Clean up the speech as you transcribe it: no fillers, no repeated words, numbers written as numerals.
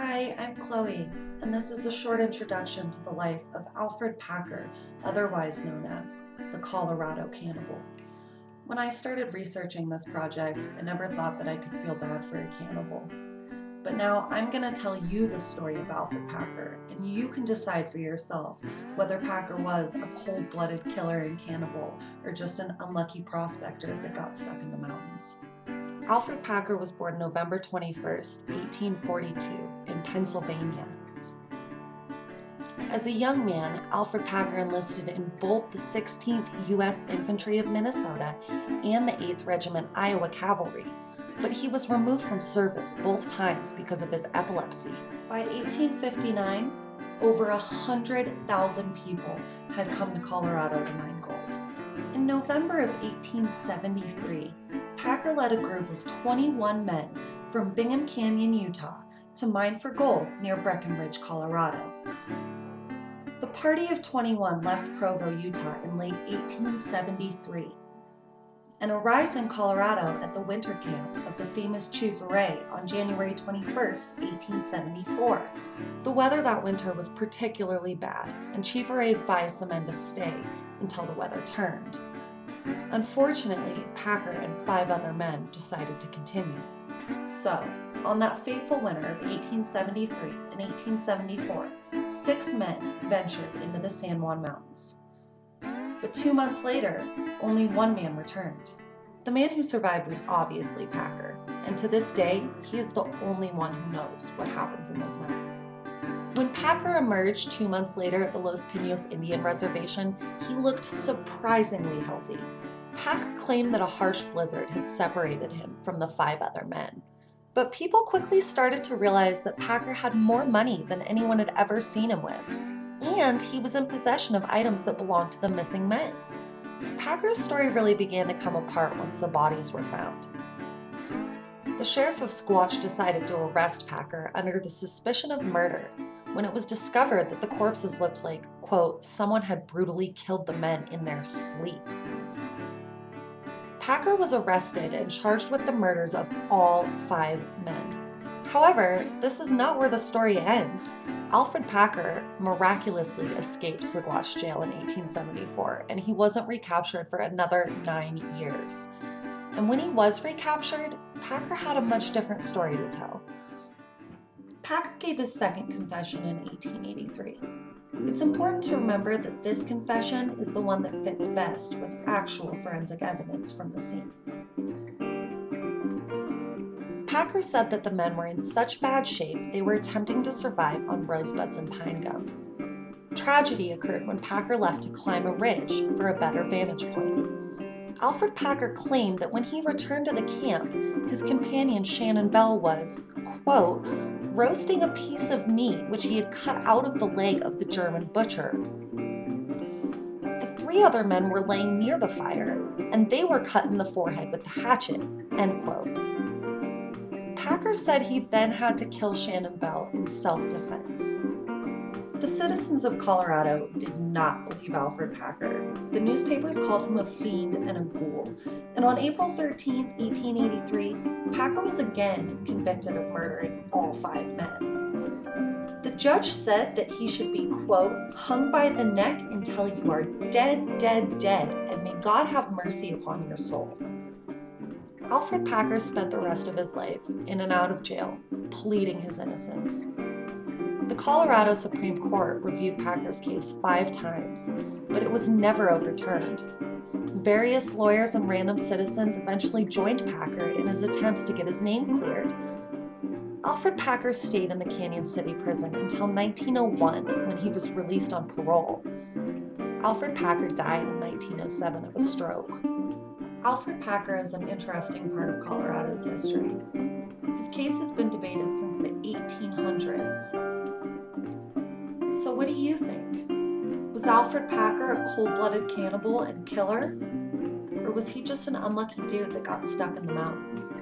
Hi, I'm Chloe, and this is a short introduction to the life of Alfred Packer, otherwise known as the Colorado Cannibal. When I started researching this project, I never thought that I could feel bad for a cannibal. But now I'm going to tell you the story of Alfred Packer, and you can decide for yourself whether Packer was a cold-blooded killer and cannibal or just an unlucky prospector that got stuck in the mountains. Alfred Packer was born November 21st, 1842, in Pennsylvania. As a young man, Alfred Packer enlisted in both the 16th U.S. Infantry of Minnesota and the 8th Regiment Iowa Cavalry, but he was removed from service both times because of his epilepsy. By 1859, over 100,000 people had come to Colorado to mine gold. In November of 1873, Packer led a group of 21 men from Bingham Canyon, Utah, to mine for gold near Breckenridge, Colorado. The party of 21 left Provo, Utah in late 1873 and arrived in Colorado at the winter camp of the famous Chief Array on January 21st, 1874. The weather that winter was particularly bad, and Chief Array advised the men to stay until the weather turned. Unfortunately, Packer and 5 other men decided to continue. So, on that fateful winter of 1873 and 1874, 6 men ventured into the San Juan Mountains. But 2 months later, only 1 man returned. The man who survived was obviously Packer, and to this day, he is the only one who knows what happens in those mountains. When Packer emerged 2 months later at the Los Pinos Indian Reservation, he looked surprisingly healthy. Packer claimed that a harsh blizzard had separated him from the 5 other men. But people quickly started to realize that Packer had more money than anyone had ever seen him with, and he was in possession of items that belonged to the missing men. Packer's story really began to come apart once the bodies were found. The sheriff of Squatch decided to arrest Packer under the suspicion of murder when it was discovered that the corpses looked like, quote, someone had brutally killed the men in their sleep. Packer was arrested and charged with the murders of all 5 men. However, this is not where the story ends. Alfred Packer miraculously escaped Squatch jail in 1874, and he wasn't recaptured for another 9 years. And when he was recaptured, Packer had a much different story to tell. Packer gave his second confession in 1883. It's important to remember that this confession is the one that fits best with actual forensic evidence from the scene. Packer said that the men were in such bad shape they were attempting to survive on rosebuds and pine gum. Tragedy occurred when Packer left to climb a ridge for a better vantage point. Alfred Packer claimed that when he returned to the camp, his companion Shannon Bell was, quote, roasting a piece of meat which he had cut out of the leg of the German butcher. The 3 other men were laying near the fire, and they were cut in the forehead with the hatchet, end quote. Packer said he then had to kill Shannon Bell in self-defense. The citizens of Colorado did not believe Alfred Packer. The newspapers called him a fiend and a ghoul, and on April 13, 1883, Packer was again convicted of murdering all 5 men. The judge said that he should be, quote, hung by the neck until you are dead, dead, dead, and may God have mercy upon your soul. Alfred Packer spent the rest of his life in and out of jail, pleading his innocence. The Colorado Supreme Court reviewed Packer's case 5 times, but it was never overturned. Various lawyers and random citizens eventually joined Packer in his attempts to get his name cleared. Alfred Packer stayed in the Canyon City prison until 1901 when he was released on parole. Alfred Packer died in 1907 of a stroke. Alfred Packer is an interesting part of Colorado's history. His case has been debated since the 1800s. So what do you think? Was Alfred Packer a cold-blooded cannibal and killer? Or was he just an unlucky dude that got stuck in the mountains?